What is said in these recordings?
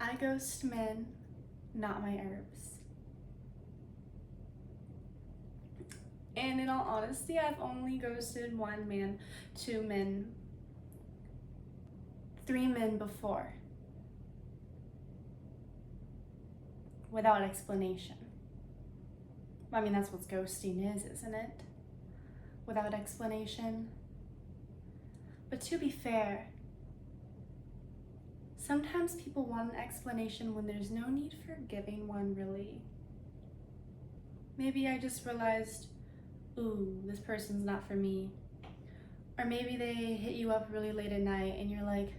I ghost men, not my herbs. And in all honesty, I've only ghosted 1 man, 2 men, 3 men before, without explanation. I mean, that's what ghosting is, isn't it? Without explanation. But to be fair, sometimes people want an explanation when there's no need for giving one, really. Maybe I just realized, ooh, this person's not for me. Or maybe they hit you up really late at night and you're like,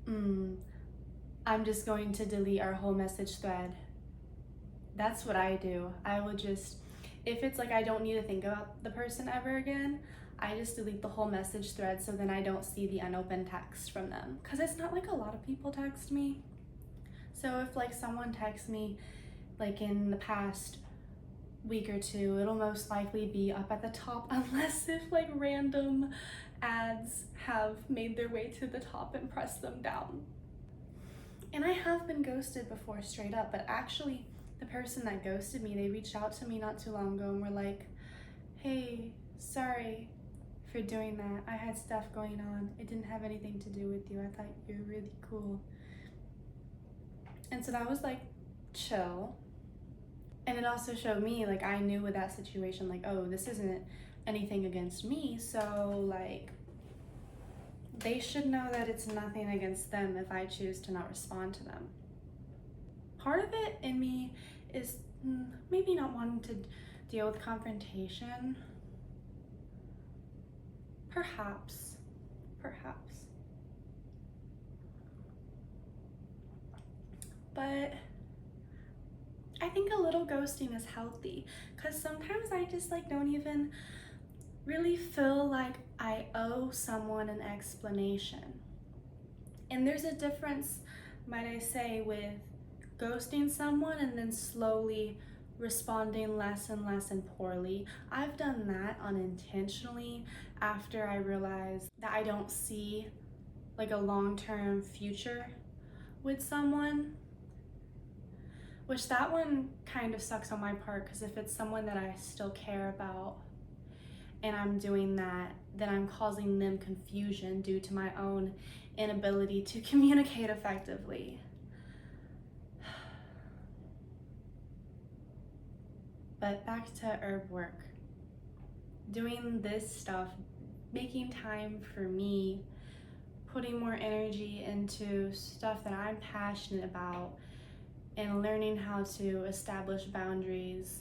I'm just going to delete our whole message thread. That's what I do. I would just, if it's like I don't need to think about the person ever again, I just delete the whole message thread so then I don't see the unopened text from them. Because it's not like a lot of people text me. So if like someone texts me like in the past week or 2, it'll most likely be up at the top unless if like random ads have made their way to the top and pressed them down. And I have been ghosted before straight up, but actually the person that ghosted me, they reached out to me not too long ago and were like, hey, sorry for doing that. I had stuff going on. It didn't have anything to do with you. I thought you were really cool. And so that was like chill. And it also showed me, like, I knew with that situation, like, oh, this isn't anything against me, so like they should know that it's nothing against them if I choose to not respond to them. Part of it in me is maybe not wanting to deal with confrontation. Perhaps. But I think a little ghosting is healthy, because sometimes I just like don't even really feel like I owe someone an explanation. And there's a difference, might I say, with ghosting someone and then slowly responding less and less and poorly. I've done that unintentionally after I realized that I don't see like a long-term future with someone, which that one kind of sucks on my part, because if it's someone that I still care about and I'm doing that, then I'm causing them confusion due to my own inability to communicate effectively. But back to herb work. Doing this stuff, making time for me, putting more energy into stuff that I'm passionate about, and learning how to establish boundaries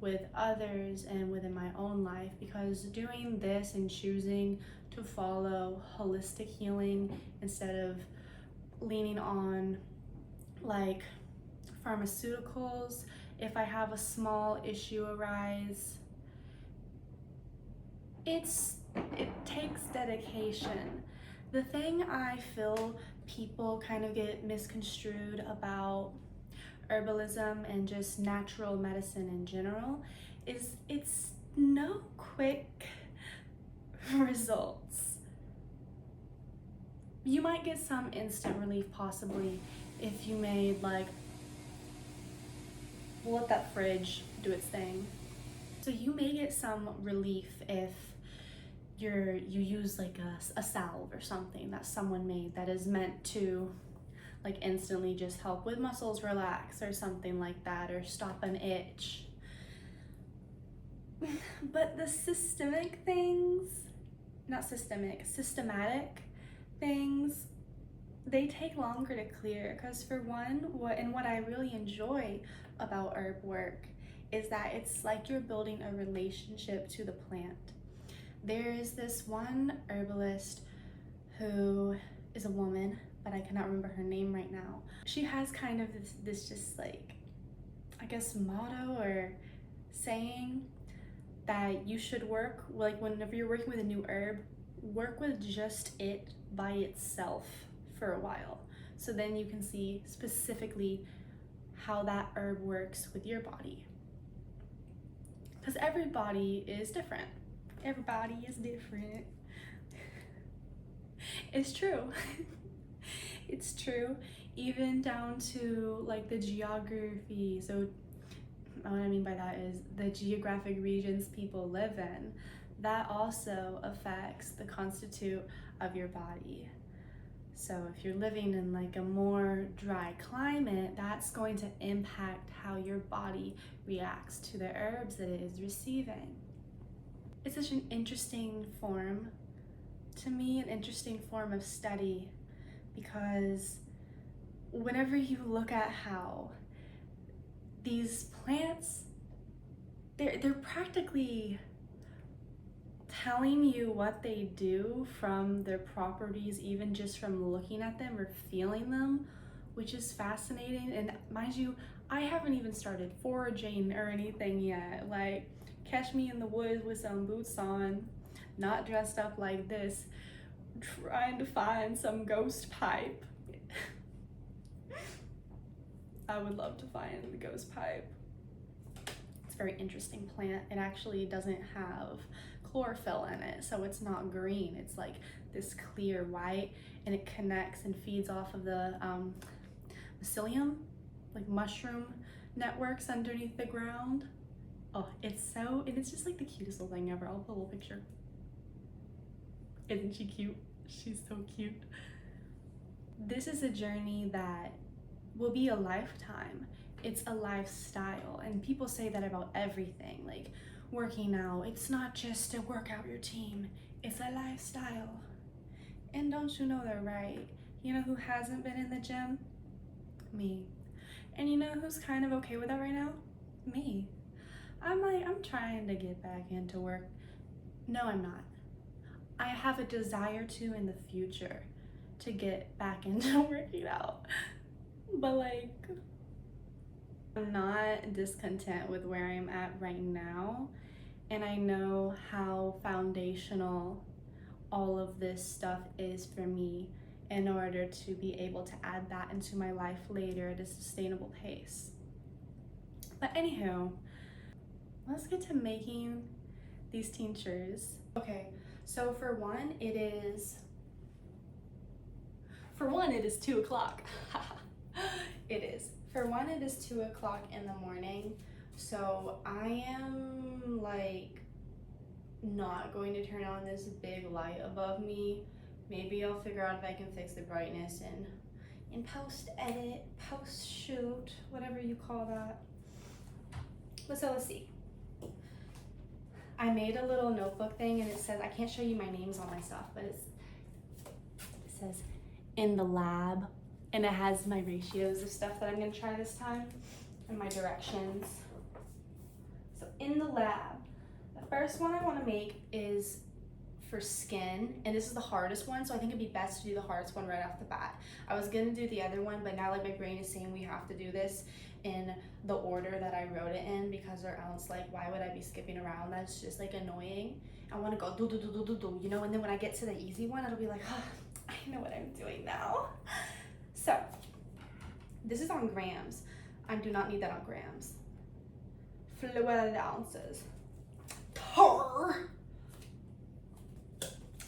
with others and within my own life, because doing this and choosing to follow holistic healing instead of leaning on like pharmaceuticals if I have a small issue arise, it takes dedication. The thing I feel people kind of get misconstrued about herbalism and just natural medicine in general is it's no quick results. You might get some instant relief possibly if you made like, we'll let that fridge do its thing. So you may get some relief if you use like a salve or something that someone made that is meant to like instantly just help with muscles relax or something like that, or stop an itch. But the systematic things, they take longer to clear, because for one, what I really enjoy about herb work is that it's like you're building a relationship to the plant. There is this one herbalist who is a woman, but I cannot remember her name right now. She has kind of this just like, I guess, motto or saying that you should work, like whenever you're working with a new herb, work with just it by itself for a while. So then you can see specifically how that herb works with your body. Because everybody is different. Everybody is different. It's true. It's true. even down to like the geography. So what I mean by that is the geographic regions people live in. That also affects the constitute of your body. So if you're living in like a more dry climate, that's going to impact how your body reacts to the herbs that it is receiving. It's such an interesting form, to me, an interesting form of study, because whenever you look at how these plants, they're practically telling you what they do from their properties, even just from looking at them or feeling them, which is fascinating. And mind you, I haven't even started foraging or anything yet. Like, catch me in the woods with some boots on, not dressed up like this, trying to find some ghost pipe. I would love to find the ghost pipe. It's a very interesting plant. It actually doesn't have chlorophyll in it, so it's not green. It's like this clear white, and it connects and feeds off of the mycelium, like mushroom networks underneath the ground. Oh, and it's just like the cutest little thing ever. I'll put a little picture. Isn't she cute? She's so cute. This is a journey that will be a lifetime. It's a lifestyle, and people say that about everything, like working out. It's not just a workout routine, it's a lifestyle. And don't you know they're right? You know who hasn't been in the gym? Me. And you know who's kind of okay with that right now? Me. I'm trying to get back into work. No, I'm not. I have a desire to in the future to get back into working out. But like, I'm not discontent with where I'm at right now. And I know how foundational all of this stuff is for me in order to be able to add that into my life later at a sustainable pace. But anywho, let's get to making these tinctures. Okay, so for one, it is 2 o'clock. It is. For one, it is 2 o'clock in the morning. So I am like not going to turn on this big light above me. Maybe I'll figure out if I can fix the brightness in post edit, post shoot, whatever you call that. But so let's see. I made a little notebook thing, and it says, I can't show you my names on my stuff, but it says in the lab, and it has my ratios of stuff that I'm gonna try this time and my directions. So in the lab, the first one I want to make is for skin, and this is the hardest one, so I think it'd be best to do the hardest one right off the bat. I was gonna do the other one, but now like my brain is saying we have to do this in the order that I wrote it in, because or else like why would I be skipping around? That's just like annoying. I want to go do do do do do do, you know, and then when I get to the easy one, it'll be like, oh, I know what I'm doing now. So this is on grams. I do not need that on grams. Fluid ounces. Tar.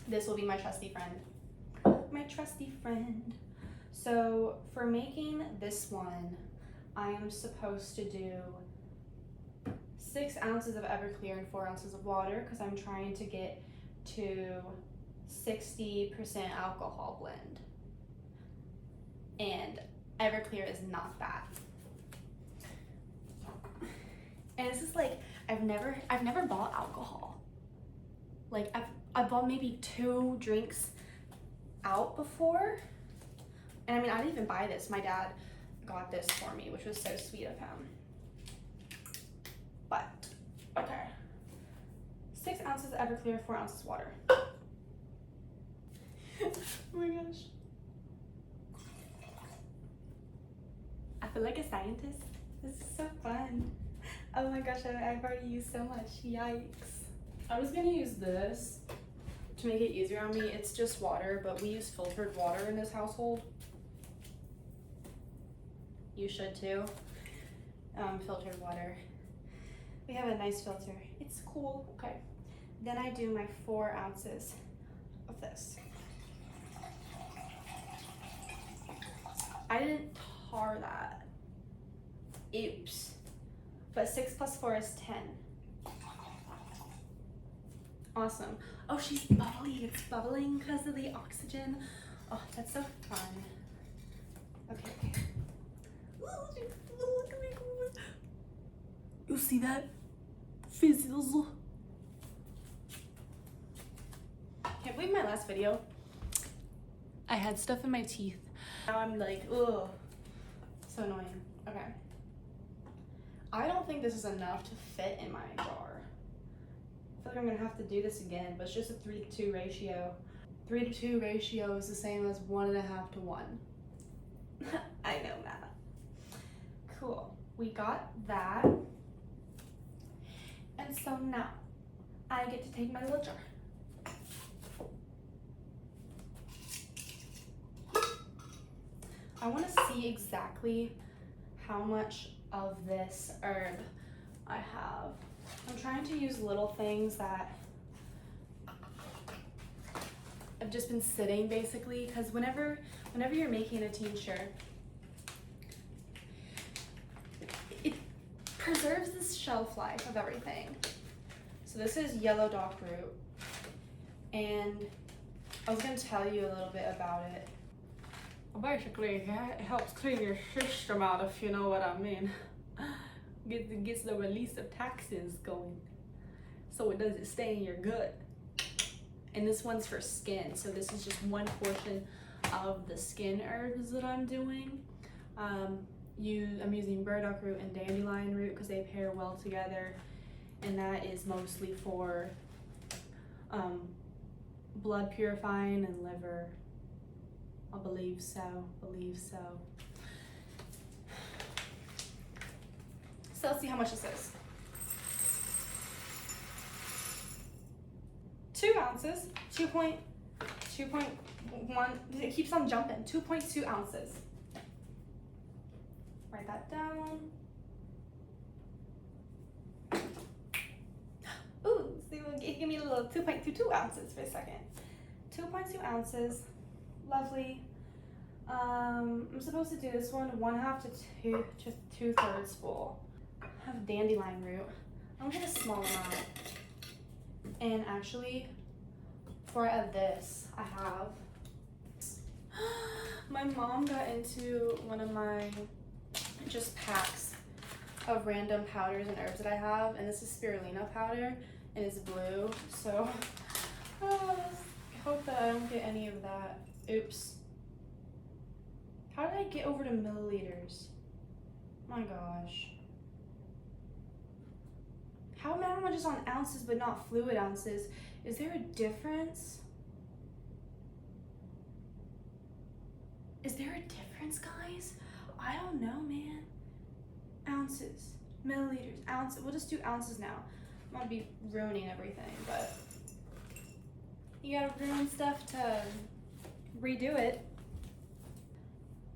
This will be my trusty friend. My trusty friend. So for making this one, I am supposed to do 6 ounces of Everclear and 4 ounces of water, because I'm trying to get to 60% alcohol blend. And Everclear is not that. And this is like, I've never bought alcohol. Like I've bought maybe 2 drinks out before. And I mean, I didn't even buy this. My dad got this for me, which was so sweet of him. But, okay. 6 ounces of Everclear, 4 ounces water. Oh my gosh. I feel like a scientist. This is so fun. Oh my gosh, I've already used so much. Yikes. I was gonna use this to make it easier on me. It's just water, but we use filtered water in this household. You should too. Filtered water. We have a nice filter. It's cool. Okay. Then I do my 4 ounces of this. I didn't tar that. Oops. But 6 plus 4 is 10. Awesome. Oh, she's bubbly. It's bubbling because of the oxygen. Oh, that's so fun. Okay, okay. You see that? Fizzles. Can't believe my last video, I had stuff in my teeth. Now I'm like, ugh. So annoying. Okay. I don't think this is enough to fit in my jar. I feel like I'm gonna have to do this again, but it's just a 3-to-2 ratio. 3-to-2 ratio is the same as 1.5 to 1. I know math. Cool. We got that. And so now I get to take my little jar. I want to see exactly how much of this herb I have. I'm trying to use little things that have just been sitting basically, because whenever you're making a tincture, it preserves the shelf life of everything. So this is yellow dock root, and I was going to tell you a little bit about it. Basically, it helps clean your system out, if you know what I mean. It gets the release of toxins going, so it doesn't stay in your gut. And this one's for skin, so this is just one portion of the skin herbs that I'm doing. I'm using burdock root and dandelion root because they pair well together, and that is mostly for blood purifying and liver. I believe so. So let's see how much this is. 2 ounces, 2.1, it keeps on jumping, 2.2 ounces. Write that down. Ooh, see, give me a little 2.22 ounces for a second. 2.2 ounces, lovely. I'm supposed to do this one 1/2 to 2/3 full. I have dandelion root. I'm gonna get a small amount. And actually, before I add this, I have, my mom got into one of my just packs of random powders and herbs that I have, and this is spirulina powder, and it's blue, so I hope that I don't get any of that. Oops. How did I get over to milliliters? My gosh. How am I just on ounces but not fluid ounces? Is there a difference? Is there a difference, guys? I don't know, man. Ounces, milliliters, ounces. We'll just do ounces now. I'm gonna be ruining everything, but you gotta ruin stuff to redo it.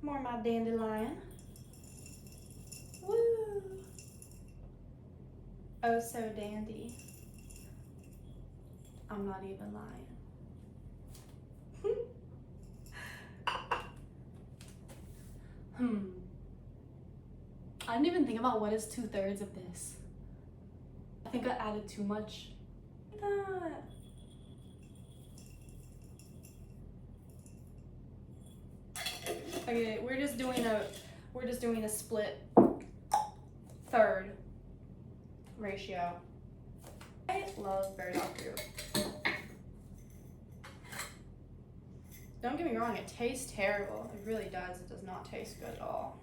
More of my dandelion. Woo! Oh, so dandy. I'm not even lying. I didn't even think about what is 2/3 of this. I think I added too much. Okay, we're just doing a split third ratio. I love burdock root. Don't get me wrong, it tastes terrible. It really does. It does not taste good at all.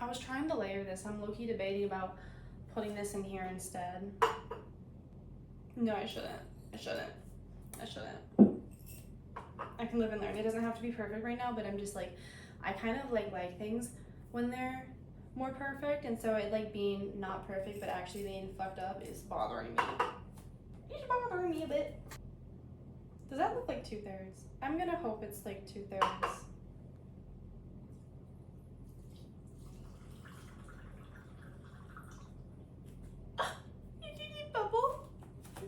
I was trying to layer this. I'm low-key debating about putting this in here instead. No, I shouldn't. I can live in there, and it doesn't have to be perfect right now, but I'm just like, I kind of like things when they're more perfect, and so it like being not perfect but actually being fucked up is bothering me. It's bothering me a bit. Does that look like 2/3? I'm gonna hope it's like 2/3. Did you bubble?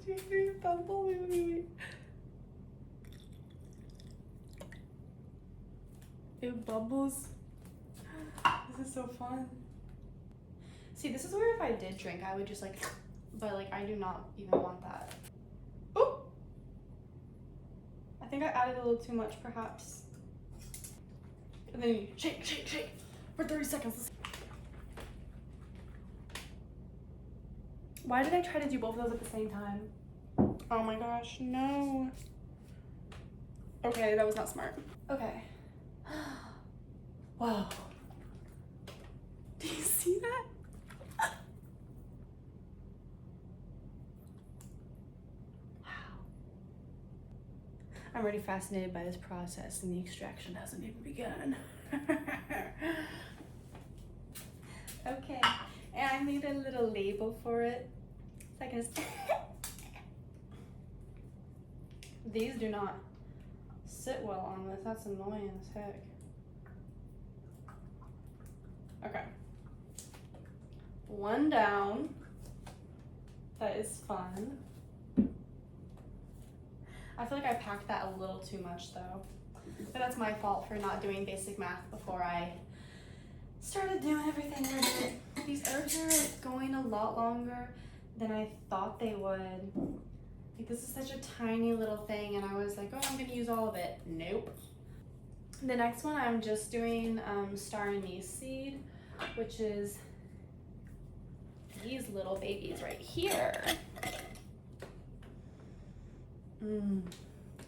Did you bubble? Wait. It bubbles. This is so fun. See, this is where if I did drink, I would just like, but like I do not even want that. Oh! I think I added a little too much perhaps. And then you shake, shake, shake for 30 seconds. Why did I try to do both of those at the same time? Oh my gosh, no. Okay, that was not smart. Okay. Wow. Do you see that? Wow. I'm already fascinated by this process and the extraction hasn't even begun. Okay, and I made a little label for it. So I can just These do not sit well on this. That's annoying as heck. Okay. One down. That is fun. I feel like I packed that a little too much though. But that's my fault for not doing basic math before I started doing everything with it. These herbs are like going a lot longer than I thought they would. Like this is such a tiny little thing and I was like, oh, I'm gonna use all of it. Nope. The next one I'm just doing star anise seed, which is these little babies right here.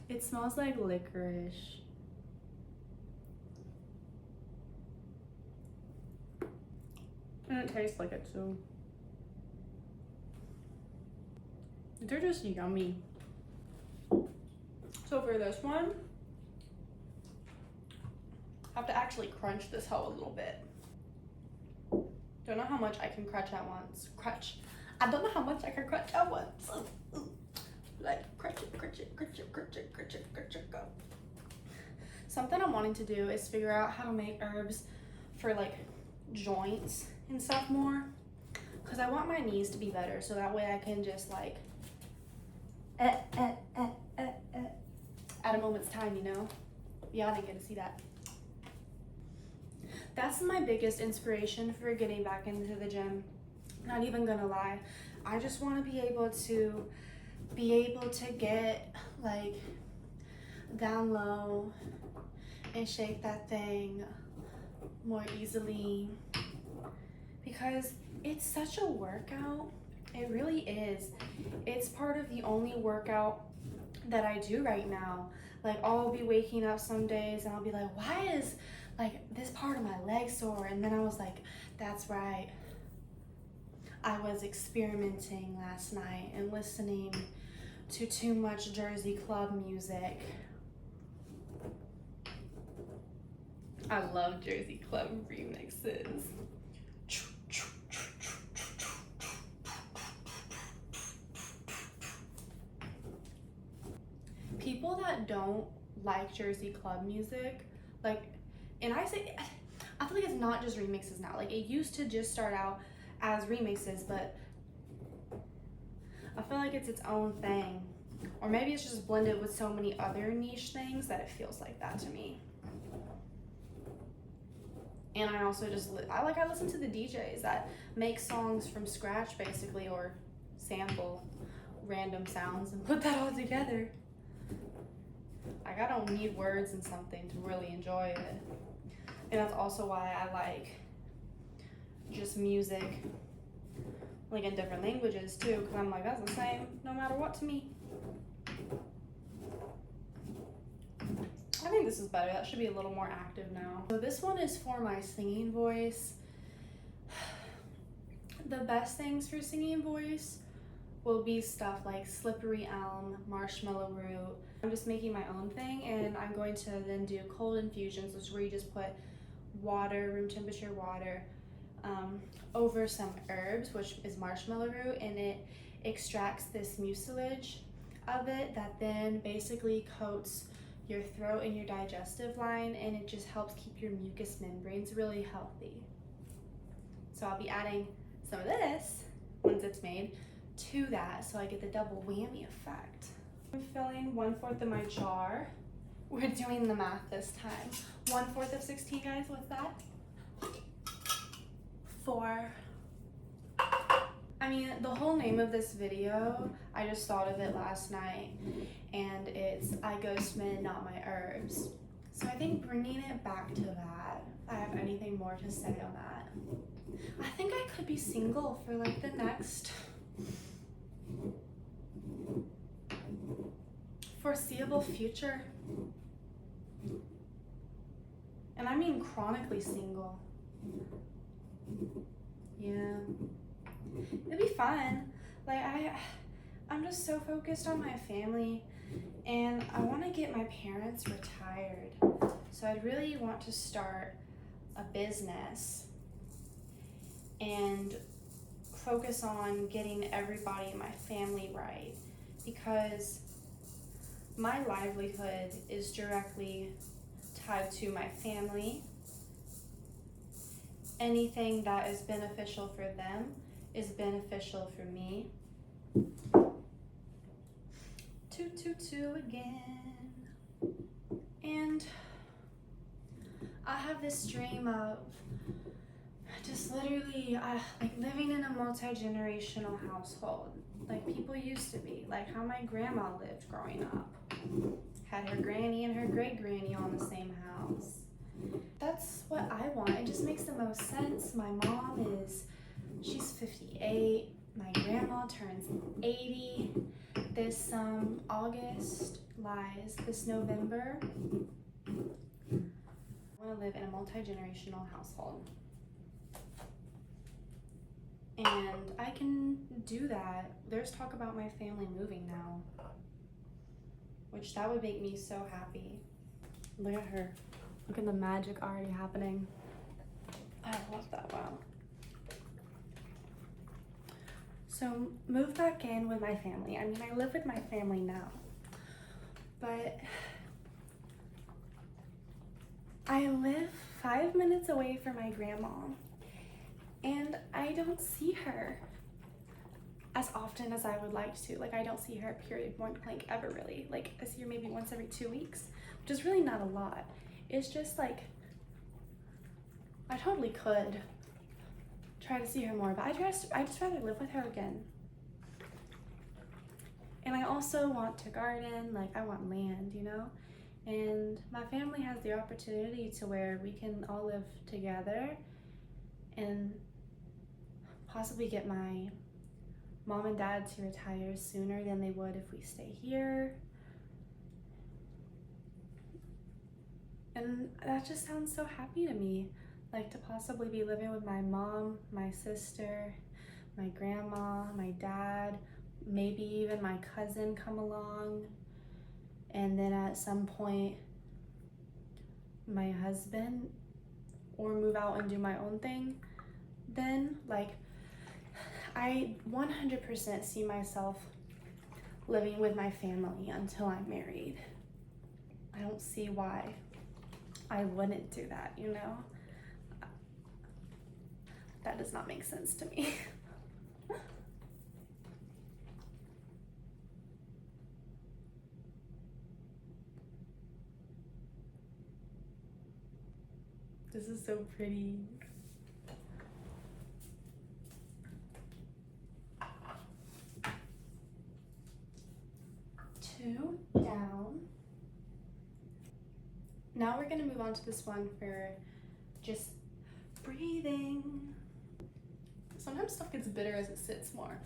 It smells like licorice. And it tastes like it too. They're just yummy. So for this one, I have to actually crunch this hoe a little bit. Don't know how much I can crunch at once. I don't know how much I can crunch at once. Like crunch it, crunch it, crunch it, crunch it, crunch it, crunch it, go. Something I'm wanting to do is figure out how to make herbs for like joints and stuff more. Cause I want my knees to be better so that way I can just like at a moment's time, you know? Y'all didn't get to see that. That's my biggest inspiration for getting back into the gym. Not even gonna lie. I just want to be able to get like down low and shake that thing more easily because it's such a workout. It really is. It's part of the only workout that I do right now. Like I'll be waking up some days and I'll be like, why is like this part of my leg sore? And then I was like, that's right. I was experimenting last night and listening to too much Jersey club music. I love Jersey club remixes. People that don't like Jersey club music, like, and I feel like it's not just remixes now. Like it used to just start out as remixes, but I feel like it's its own thing. Or maybe it's just blended with so many other niche things that it feels like that to me. And I also just, I listen to the DJs that make songs from scratch basically, or sample random sounds and put that all together. Like I don't need words and something to really enjoy it. And that's also why I like just music like in different languages too, because I'm like, that's the same no matter what to me. I think this is better. That should be a little more active now. So this one is for my singing voice. The best things for singing voice will be stuff like slippery elm, marshmallow root. I'm just making my own thing, and I'm going to then do cold infusions, which is where you just put water, room temperature water, over some herbs, which is marshmallow root, and it extracts this mucilage of it that then basically coats your throat and your digestive line, and it just helps keep your mucous membranes really healthy. So I'll be adding some of this once it's made to that, so I get the double whammy effect. I'm filling 1/4 of my jar We're doing the math this time. 1/4 of 16, guys, what's that? 4. I mean, the whole name of this video, I just thought of it last night, and it's I Ghost Men, Not My Herbs. So I think bringing it back to that, if I have anything more to say on that. I think I could be single for like the next foreseeable future. And I mean chronically single. Yeah. It'd be fun. Like I'm just so focused on my family, and I want to get my parents retired. So I'd really want to start a business and focus on getting everybody in my family right, because my livelihood is directly tied to my family. Anything that is beneficial for them is beneficial for me. Toot again. And I have this dream of just literally like living in a multi-generational household, like people used to be, like how my grandma lived growing up. Had her granny and her great-granny on the same house. That's what I want. It just makes the most sense. My mom she's 58. My grandma turns 80 this August, this November. I want to live in a multi-generational household. And I can do that. There's talk about my family moving now, which that would make me so happy. Look at her. Look at the magic already happening. I love that. Wow. So move back in with my family. I mean, I live with my family now, but I live 5 minutes away from my grandma, and I don't see her as often as I would like to. Like, I don't see her period point blank ever, really. Like, I see her maybe once every 2 weeks, which is really not a lot. It's just like, I totally could try to see her more, but I just rather live with her again. And I also want to garden, like I want land, you know? And my family has the opportunity to where we can all live together and possibly get my mom and dad to retire sooner than they would if we stay here. And that just sounds so happy to me. Like to possibly be living with my mom, my sister, my grandma, my dad, maybe even my cousin come along. And then at some point, my husband, or move out and do my own thing. Then, like, I 100% see myself living with my family until I'm married. I don't see why I wouldn't do that, you know? That does not make sense to me. This is so pretty. Two down. Now we're gonna move on to this one for just breathing. Sometimes stuff gets bitter as it sits more.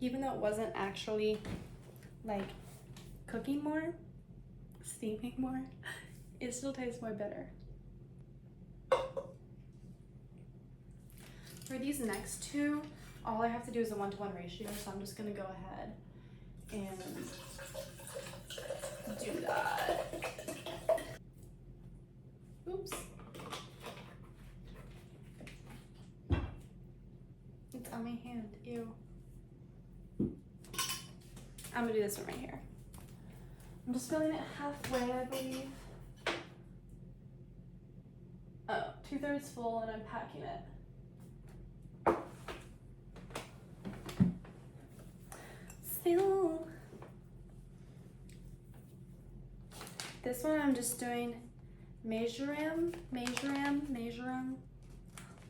Even though it wasn't actually like cooking more, steaming more, it still tastes more bitter. For these next two, all I have to do is a 1-to-1 ratio, so I'm just gonna go ahead and do that. Oops. It's on my hand, ew. I'm gonna do this one right here. I'm just filling it halfway, I believe. Oh, 2/3 full, and I'm packing it. Still. This this one I'm just doing Marjoram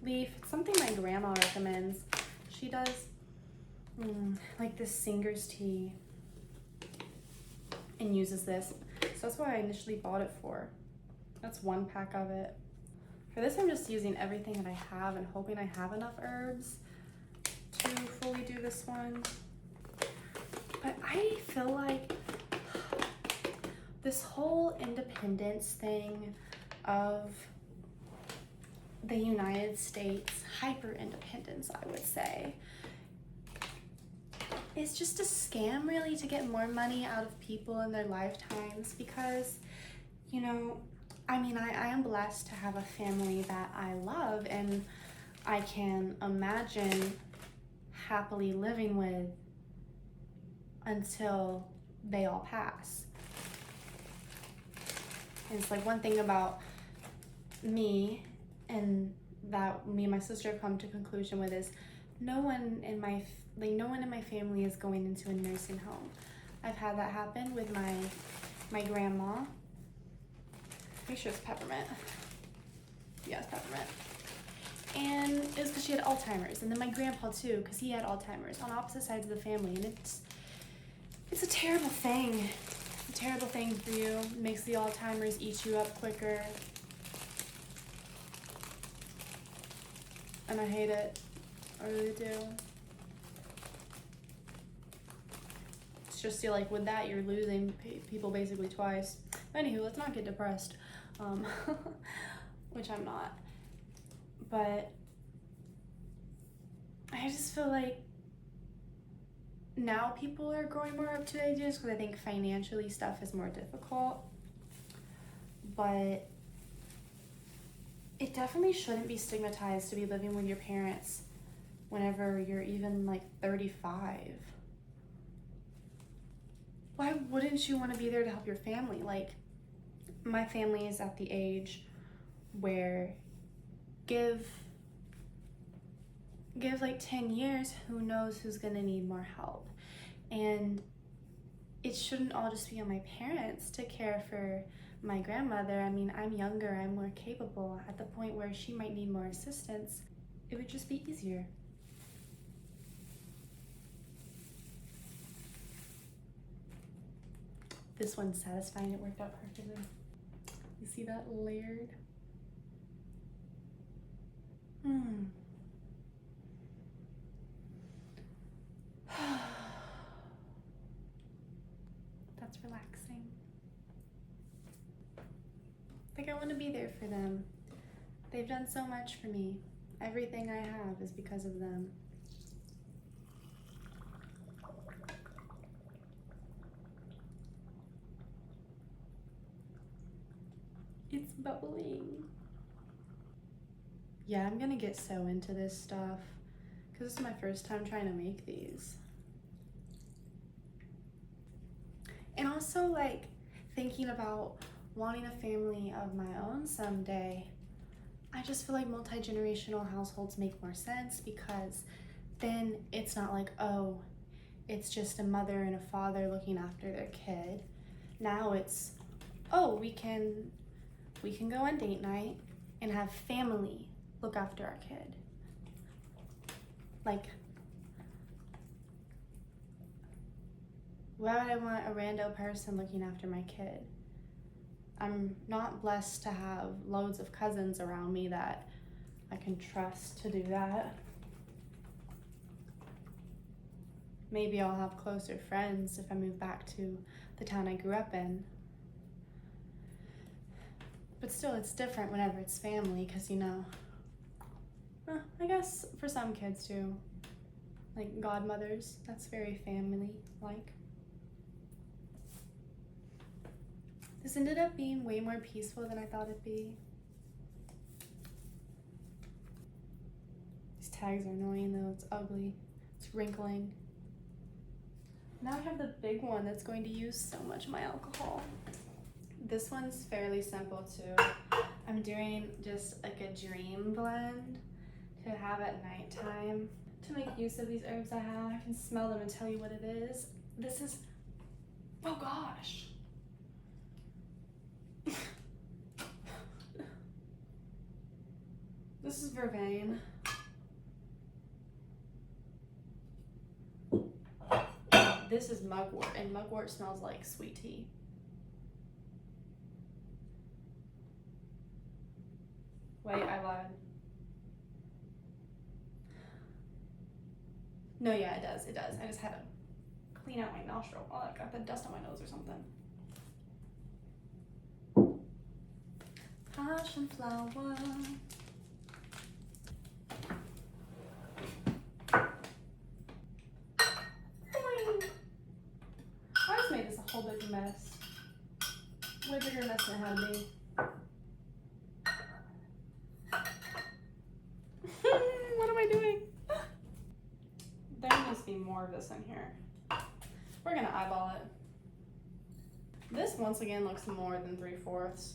leaf. It's something my grandma recommends. She does like this singer's tea and uses this. So that's why I initially bought it for. That's 1 pack of it. For this, I'm just using everything that I have and hoping I have enough herbs to fully do this one. But I feel like this whole independence thing of the United States, hyper-independence, I would say, is just a scam really to get more money out of people in their lifetimes because, you know, I mean, I am blessed to have a family that I love and I can imagine happily living with until they all pass. And it's like one thing about me and that me and my sister have come to conclusion with is no one in my family is going into a nursing home. I've had that happen with my grandma. Pretty sure it's Peppermint. Yeah, it's Peppermint. And it was because she had Alzheimer's, and then my grandpa too, because he had Alzheimer's on opposite sides of the family, and it's a terrible thing. It's a terrible thing for you. It makes the Alzheimer's eat you up quicker. And I hate it. I really do. It's just like with that, you're losing people basically twice. Anywho, let's not get depressed, which I'm not. But I just feel like now people are growing more up to ideas because I think financially stuff is more difficult. But it definitely shouldn't be stigmatized to be living with your parents whenever you're even like 35. Why wouldn't you want to be there to help your family? Like, my family is at the age where give like 10 years, who knows who's gonna need more help. And it shouldn't all just be on my parents to care for my grandmother. I mean, I'm younger, I'm more capable. At the point where she might need more assistance, it would just be easier. This one's satisfying, it worked out perfectly. You see that layered? That's relaxing. Like, I want to be there for them. They've done so much for me. Everything I have is because of them. It's bubbling. Yeah, I'm gonna get so into this stuff because this is my first time trying to make these. And also, like, thinking about wanting a family of my own someday. I just feel like multi-generational households make more sense because then it's not like, oh, it's just a mother and a father looking after their kid. Now it's, oh, we can go on date night and have family look after our kid. Like, why would I want a rando person looking after my kid? I'm not blessed to have loads of cousins around me that I can trust to do that. Maybe I'll have closer friends if I move back to the town I grew up in. But still, it's different whenever it's family, because, you know, I guess for some kids too, like godmothers, that's very family-like. This ended up being way more peaceful than I thought it'd be. These tags are annoying though, it's ugly, it's wrinkling. Now I have the big one that's going to use so much of my alcohol. This one's fairly simple too. I'm doing just like a dream blend to have at nighttime to make use of these herbs I have. I can smell them and tell you what it is. This is, oh gosh. This is Vervain. This is Mugwort, and Mugwort smells like sweet tea. Wait, I lied. No, yeah, it does. It does. I just had to clean out my nostril. Oh, I got the dust on my nose or something. Passionflower. I just made this a whole big mess. Way bigger mess than it had to be. What am I doing? There needs to be more of this in here. We're gonna eyeball it. This once again looks more than 3/4.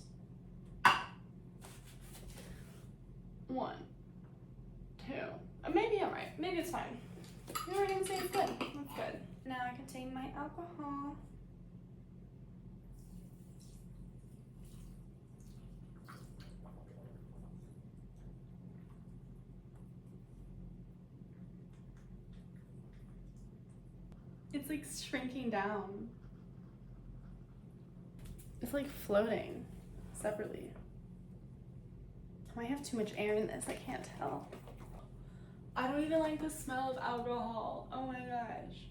1, 2. Maybe I'm right. Maybe it's fine. You're already gonna say it's good. That's good. Now I can take my alcohol. It's like shrinking down. It's like floating separately. I might have too much air in this, I can't tell. I don't even like the smell of alcohol. Oh my gosh.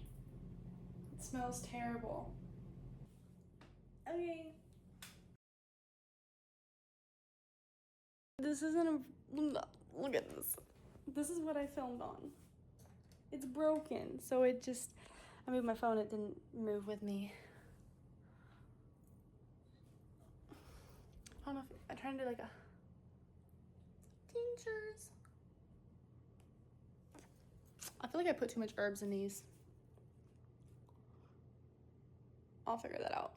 It smells terrible. Okay. This isn't a, look at this. This is what I filmed on. It's broken, so it just, I moved my phone, it didn't move with me. I don't know if, I'm trying to do like a tinctures. I feel like I put too much herbs in these. I'll figure that out.